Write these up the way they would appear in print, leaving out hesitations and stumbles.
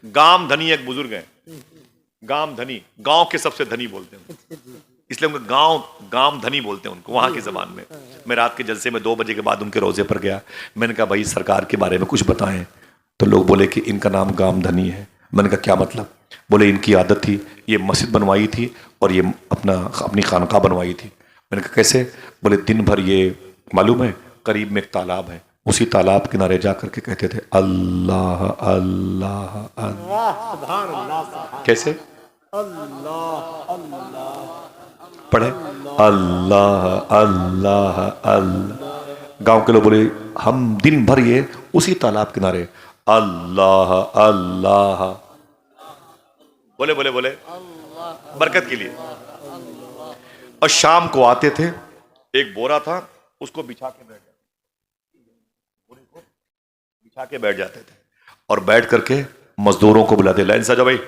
گام دھنی ایک بزرگ ہیں، گام دھنی، گاؤں کے سب سے دھنی بولتے ہیں، اس لیے ان کو گام دھنی بولتے ہیں ان کو وہاں کی زبان میں۔ میں رات کے جلسے میں 2 بجے کے بعد ان کے روزے پر گیا، میں نے کہا بھائی سرکار کے بارے میں کچھ بتائیں، تو لوگ بولے کہ ان کا نام گام دھنی ہے۔ میں نے کہا کیا مطلب؟ بولے ان کی عادت تھی یہ مسجد بنوائی تھی اور یہ اپنی خانقاہ بنوائی تھی۔ میں نے کہا کیسے؟ بولے دن بھر یہ معلوم ہے قریب میں ایک تالاب ہے، اسی تالاب کنارے جا کر کے کہتے تھے اللہ اللہ اللہ۔ کیسے پڑھے؟ اللہ اللہ اللہ۔ گاؤں کے لوگ بولے ہم دن بھر یہ اسی تالاب کنارے اللہ اللہ، بولے بولے بولے برکت کے لیے۔ اور شام کو آتے تھے، ایک بورا تھا اس کو بچھا کے بیٹھ جاتے، بورے کو بچھا کے بیٹھ جاتے تھے، اور بیٹھ کر کے مزدوروں کو بلاتے، لائن سے آ جاؤ بھائی،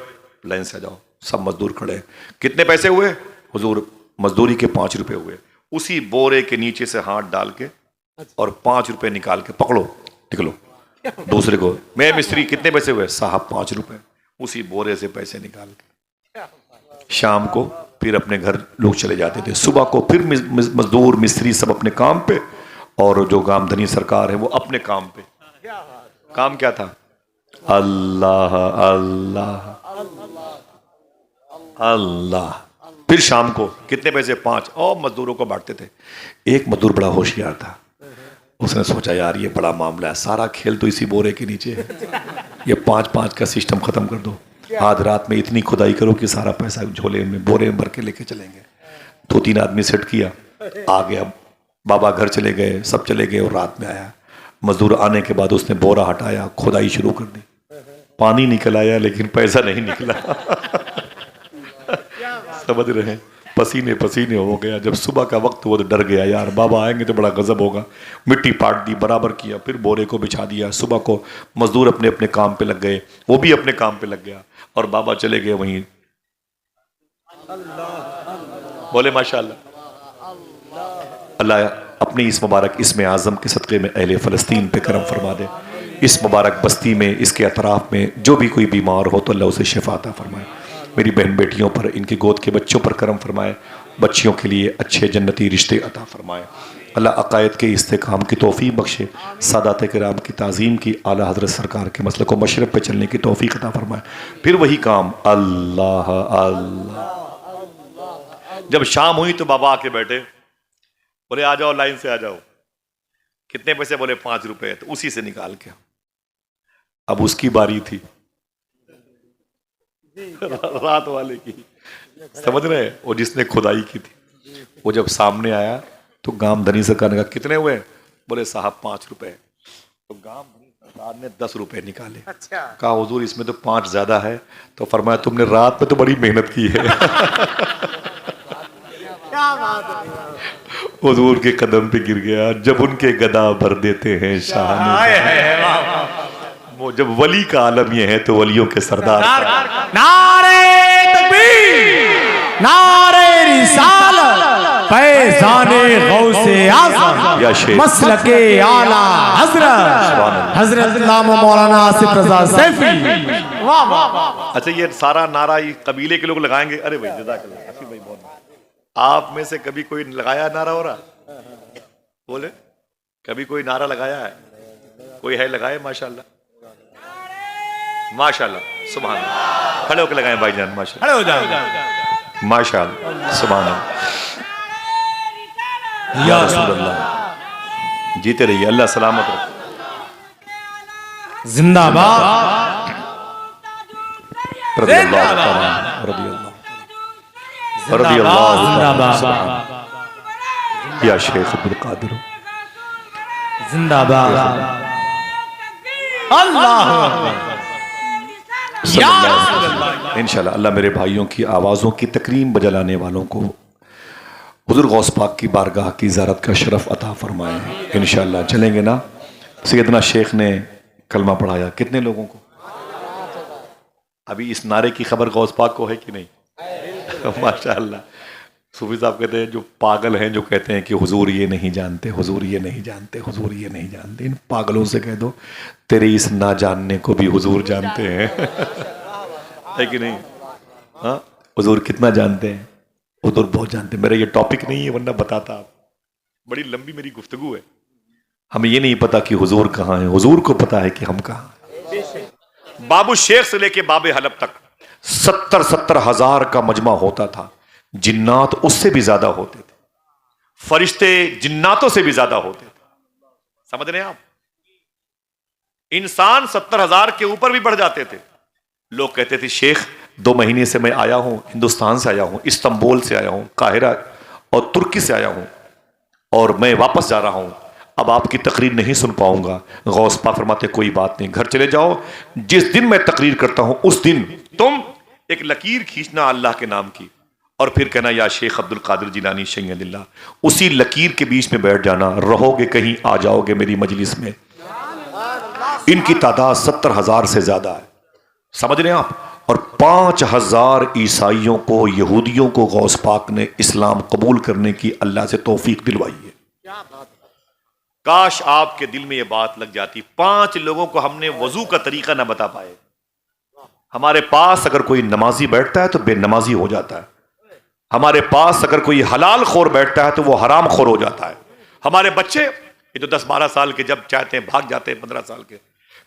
لائن سے آ جاؤ۔ سب مزدور کھڑے ہیں، کتنے پیسے ہوئے حضور؟ مزدوری کے 5 روپے ہوئے۔ اسی بورے کے نیچے سے ہاتھ ڈال کے اور 5 روپے نکال کے پکڑو نکلو، دوسرے کو میں مستری کتنے پیسے ہوئے؟ صاحب 5 روپے۔ اسی بورے سے پیسے نکال کے شام کو پھر اپنے گھر لوگ چلے جاتے تھے، صبح کو پھر مزدور مستری سب اپنے کام پہ، اور جو گام دھنی سرکار ہے وہ اپنے کام پہ۔ کام کیا تھا؟ اللہ اللہ اللہ۔ پھر شام کو کتنے پیسے؟ 5، اور مزدوروں کو بانٹتے تھے۔ ایک مزدور بڑا ہوشیار تھا، اس نے سوچا یار یہ بڑا معاملہ ہے، سارا کھیل تو اسی بورے کے نیچے ہے، یہ 5 کا سسٹم ختم کر دو، آج رات میں اتنی کھدائی کرو کہ سارا پیسہ جھولے میں بورے میں بھر کے لے کے چلیں گے۔ 2-3 آدمی سیٹ کیا، آ گیا، بابا گھر چلے گئے، سب چلے گئے، اور رات میں آیا مزدور۔ آنے کے بعد اس نے بورا ہٹایا، کھدائی شروع کر دی، پانی نکل آیا لیکن پیسہ نہیں نکلا۔ سمجھ رہے ہیں؟ پسینے پسینے ہو گیا۔ جب صبح کا وقت ہوا تو ڈر گیا، یار بابا آئیں گے تو بڑا غضب ہوگا۔ مٹی پاٹ دی، برابر کیا، پھر بورے کو بچھا دیا۔ صبح کو مزدور اپنے اپنے کام پہ لگ گئے، وہ بھی اپنے کام پہ لگ گیا، اور بابا چلے گئے وہیں۔ بولے ماشاءاللہ۔ اللہ اپنی اس مبارک اسم اعظم کے صدقے میں اہل فلسطین پہ کرم فرما دے۔ اس مبارک بستی میں، اس کے اطراف میں جو بھی کوئی بیمار ہو تو اللہ اسے شفا عطا فرمائے۔ میری بہن بیٹیوں پر، ان کی گود کے بچوں پر کرم فرمائے، بچیوں کے لیے اچھے جنتی رشتے عطا فرمائے۔ اللہ عقائد کے استحکام کی توفیق بخشے، سادات کرام کی تعظیم کی، اعلیٰ حضرت سرکار کے مسلک و مشرب پہ چلنے کی توفیق عطا فرمائے۔ پھر وہی کام اللہ اللہ۔ جب شام ہوئی تو بابا آ کے بیٹھے، بولے آ جاؤ لائن سے آ جاؤ۔ کتنے پیسے؟ بولے 5 روپے، تو اسی سے نکال کے۔ اب اس کی باری تھی، رات والے کی، سمجھ رہے؟ وہ جس نے کھدائی کی تھی، وہ جب سامنے آیا تو گام دھنی سرکار نے کہا کتنے ہوئے؟ بولے صاحب 5 روپے۔ تو گام دھنی سرکار نے 10 روپے نکالے، کہا حضور اس میں تو 5 زیادہ ہے، تو فرمایا تم نے رات میں تو بڑی محنت کی ہے۔ حضور کے قدم پہ گر گیا، جب ان کے گدا بھر دیتے ہیں شاہ، جب ولی کا عالم یہ ہے تو ولیوں کے سردار۔ نعرہ تکبیر، نعرہ رسالت، فیضان غوث اعظم، مسلک اعلیٰ حضرت حضرت علامہ مولانا آصف رضا سیفی۔ اچھا یہ سارا نعرہ قبیلے کے لوگ لگائیں گے؟ ارے بھائی جزاک اللہ، حفیظ بھائی بہت۔ آپ میں سے کبھی کوئی لگایا نعرہ؟ ہو رہا بولے، کبھی کوئی نعرہ لگایا ہے؟ کوئی ہے لگائے؟ ماشاءاللہ ماشاءاللہ سبحان اللہ۔ کھڑے ہو کے لگائیں بھائی جان، ماشاءاللہ، کھڑے ہو جائیں، ماشاءاللہ سبحان اللہ۔ یا رسول اللہ، جیتے رہیے، اللہ سلامت رکھے۔ زندہ باد، رضی اللہ تعالیٰ، رضی اللہ رضی اللہ تعالیٰ، یا شیخ عبدالقادر، زندہ باد، اللہ صلی اللہ علیہ وسلم۔ انشاءاللہ اللہ میرے بھائیوں کی آوازوں کی تکریم بجلانے والوں کو حضور غوث پاک کی بارگاہ کی زیارت کا شرف عطا فرمائے۔ انشاءاللہ چلیں گے نا؟ سیدنا شیخ نے کلمہ پڑھایا کتنے لوگوں کو؟ ابھی اس نعرے کی خبر غوث پاک کو ہے کہ نہیں؟ ماشاءاللہ صوفی صاحب کہتے ہیں جو پاگل ہیں جو کہتے ہیں کہ حضور یہ نہیں جانتے، حضور یہ نہیں جانتے، حضور یہ نہیں جانتے، ان پاگلوں سے کہہ دو تیرے اس نہ جاننے کو بھی حضور جانتے ہیں ہے کہ نہیں؟ ہاں حضور کتنا جانتے ہیں؟ حضور بہت جانتے ہیں. میرا یہ ٹاپک نہیں ہے ورنہ بتاتا آپ. بڑی لمبی میری گفتگو ہے. ہمیں یہ نہیں پتا کہ حضور کہاں ہیں، حضور کو پتا ہے کہ ہم کہاں ہیں. بابو شیخ سے لے کے باب حلب تک 70 ہزار کا مجمع ہوتا تھا. جنات اس سے بھی زیادہ ہوتے تھے، فرشتے جناتوں سے بھی زیادہ ہوتے تھے. سمجھ رہے ہیں آپ؟ انسان 70 ہزار کے اوپر بھی بڑھ جاتے تھے. لوگ کہتے تھے شیخ 2 مہینے سے میں آیا ہوں، ہندوستان سے آیا ہوں، استنبول سے آیا ہوں، قاہرہ اور ترکی سے آیا ہوں اور میں واپس جا رہا ہوں، اب آپ کی تقریر نہیں سن پاؤں گا. غوث پاک فرماتے کوئی بات نہیں، گھر چلے جاؤ. جس دن میں تقریر کرتا ہوں اس دن تم ایک لکیر کھینچنا اللہ کے نام کی اور پھر کہنا یا شیخ عبد القادر جیلانی شیخ اللہ. اسی لکیر کے بیچ میں بیٹھ جانا، رہو گے کہیں آ جاؤ گے میری مجلس میں. ان کی تعداد 70 ہزار سے زیادہ ہے. سمجھ رہے ہیں آپ؟ اور 5,000 عیسائیوں کو، یہودیوں کو غوث پاک نے اسلام قبول کرنے کی اللہ سے توفیق دلوائی ہے. کاش آپ کے دل میں یہ بات لگ جاتی. 5 لوگوں کو ہم نے وضو کا طریقہ نہ بتا پائے. ہمارے پاس اگر کوئی نمازی بیٹھتا ہے تو بے نمازی ہو جاتا ہے. ہمارے پاس اگر کوئی حلال خور بیٹھتا ہے تو وہ حرام خور ہو جاتا ہے. ہمارے بچے یہ تو 10-12 سال کے جب چاہتے ہیں بھاگ جاتے ہیں، 15 سال کے.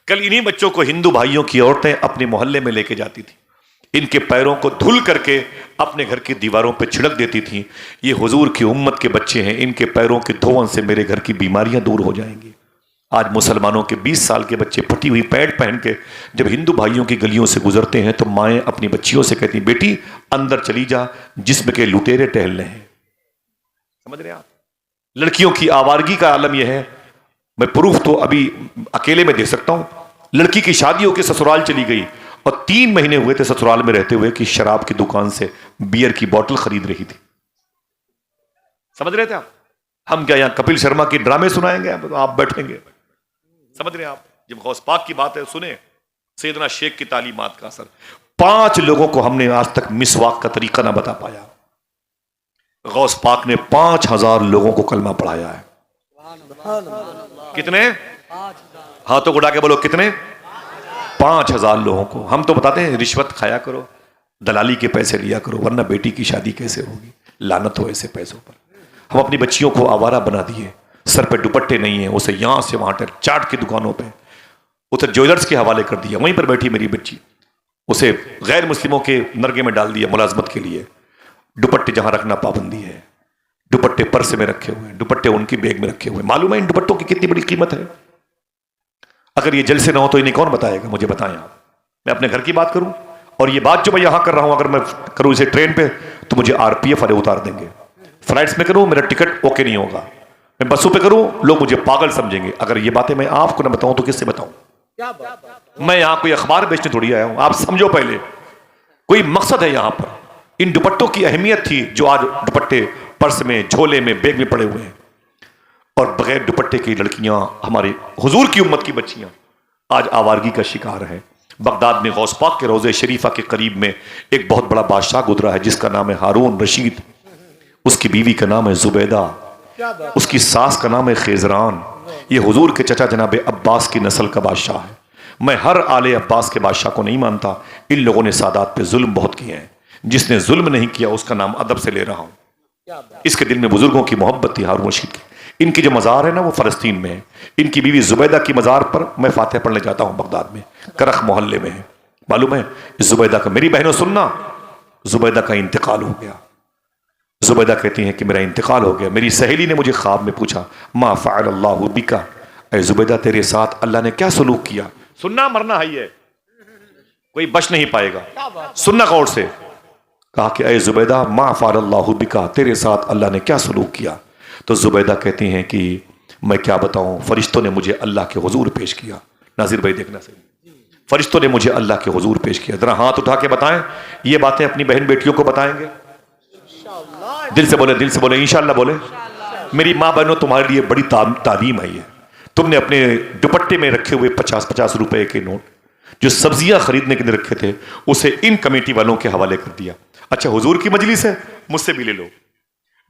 کل انہی بچوں کو ہندو بھائیوں کی عورتیں اپنے محلے میں لے کے جاتی تھی، ان کے پیروں کو دھل کر کے اپنے گھر کی دیواروں پہ چھڑک دیتی تھی. یہ حضور کی امت کے بچے ہیں، ان کے پیروں کے دھون سے میرے گھر کی بیماریاں دور ہو جائیں گی. آج مسلمانوں کے 20 سال کے بچے پھٹی ہوئی پینٹ پہن کے جب ہندو بھائیوں کی گلیوں سے گزرتے ہیں تو مائیں اپنی بچیوں سے کہتی ہیں بیٹی اندر چلی جا، جسم کے لٹیرے ٹہل رہے ہیں. سمجھ رہے ہیں آپ؟ لڑکیوں کی آوارگی کا عالم یہ ہے. میں پروف تو ابھی اکیلے میں دے سکتا ہوں. لڑکی کی شادی ہو کے سسرال چلی گئی اور 3 مہینے ہوئے تھے سسرال میں رہتے ہوئے کہ شراب کی دکان سے بیئر کی بوتل خرید رہی تھی. سمجھ رہے تھے آپ؟ ہم کیا یہاں کپل شرما کی ڈرامے سنائیں گے؟ آپ بیٹھیں گے. سمجھ رہے ہیں آپ؟ جب غوث پاک کی بات ہے سنیں سیدنا شیخ کی تعلیمات کا اثر. 5 لوگوں کو ہم نے آج تک مسواک کا طریقہ نہ بتا پایا. غوث پاک نے 5,000 لوگوں کو کلمہ پڑھایا ہے. کتنے؟ ہاتھوں کو اٹھا کے بولو کتنے؟ 5,000 لوگوں کو. ہم تو بتاتے ہیں رشوت کھایا کرو، دلالی کے پیسے لیا کرو ورنہ بیٹی کی شادی کیسے ہوگی، لعنت ہو ایسے پیسوں پر. ہم اپنی بچیوں کو آوارہ بنا دیے، سر پہ دوپٹے نہیں ہیں، اسے یہاں سے وہاں چاٹ کی دکانوں پہ، اسے جویلرز کے حوالے کر دیا، وہیں پر بیٹھی میری بچی، اسے غیر مسلموں کے نرگے میں ڈال دیا ملازمت کے لیے. دوپٹے جہاں رکھنا پابندی ہے، دوپٹے پرس میں رکھے ہوئے، دوپٹے ان کی بیگ میں رکھے ہوئے. معلوم ہے ان دوپٹوں کی کتنی بڑی قیمت ہے؟ اگر یہ جلسے نہ ہو تو انہیں کون بتائے گا؟ مجھے بتائیں آپ. میں اپنے گھر کی بات کروں اور یہ بات جو میں یہاں کر رہا ہوں اگر میں کروں اسے ٹرین پہ تو مجھے RPF والے اتار دیں گے. فلائٹس میں کروں میرا ٹکٹ اوکے نہیں ہوگا. میں بسوں پہ کروں لوگ مجھے پاگل سمجھیں گے. اگر یہ باتیں میں آپ کو نہ بتاؤں تو کس سے بتاؤں؟ میں یہاں کوئی اخبار بیچنے تھوڑی آیا ہوں. آپ سمجھو پہلے کوئی مقصد ہے یہاں پر. ان دوپٹوں کی اہمیت تھی جو آج دوپٹے پرس میں، جھولے میں، بیگ میں پڑے ہوئے ہیں. اور بغیر دوپٹے کی لڑکیاں، ہماری حضور کی امت کی بچیاں آج آوارگی کا شکار ہیں. بغداد میں غوث پاک کے روضہ شریفہ کے قریب میں ایک بہت بڑا بادشاہ گزرا ہے جس کا نام ہے ہارون رشید. اس کی بیوی کا نام ہے زبیدہ، اس کی ساس کا نام ہے خیزران. یہ حضور کے چچا جناب عباس کی نسل کا بادشاہ ہے. میں ہر آل عباس کے بادشاہ کو نہیں مانتا. ان لوگوں نے سادات پہ ظلم بہت کیے ہیں. جس نے ظلم نہیں کیا اس کا نام ادب سے لے رہا ہوں. اس کے دل میں بزرگوں کی محبت تھی ہارون رشید کی. ان کی جو مزار ہے نا وہ فلسطین میں ہے. ان کی بیوی زبیدہ کی مزار پر میں فاتحہ پڑھنے جاتا ہوں بغداد میں، کرخ محلے میں ہے. معلوم ہے زبیدہ کا، میری بہنوں سننا، زبیدہ کا انتقال ہو گیا. زبیدہ کہتی ہیں کہ میرا انتقال ہو گیا. میری سہیلی نے مجھے خواب میں پوچھا ما فعل اللہ بکا، اے زبیدہ تیرے ساتھ اللہ نے کیا سلوک کیا؟ سننا مرنا ہے، کوئی بچ نہیں پائے گا. سننا غور سے. کہا کہ اے زبیدہ ما فعل اللہ بکا، تیرے ساتھ اللہ نے کیا سلوک کیا؟ تو زبیدہ کہتی ہیں کہ میں کیا بتاؤں، فرشتوں نے مجھے اللہ کے حضور پیش کیا. ناظر بھائی دیکھنا صحیح، فرشتوں نے مجھے اللہ کے حضور پیش کیا. ذرا ہاتھ اٹھا کے بتائیں یہ باتیں اپنی بہن بیٹیوں کو بتائیں گے؟ دل سے بولے، دل سے بولے، انشاءاللہ بولے. میری ماں بہنوں تمہارے لیے بڑی تعلیم ہے یہ. تم نے اپنے دوپٹے میں رکھے ہوئے 50 روپے کے نوٹ جو سبزیاں خریدنے کے لیے رکھے تھے اسے ان کمیٹی والوں کے حوالے کر دیا. اچھا حضور کی مجلس ہے، مجھ سے بھی لے لو.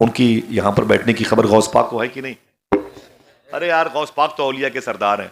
ان کی یہاں پر بیٹھنے کی خبر غوث پاک کو ہے کہ نہیں؟ ارے یار غوث پاک تو اولیاء کے سردار ہیں.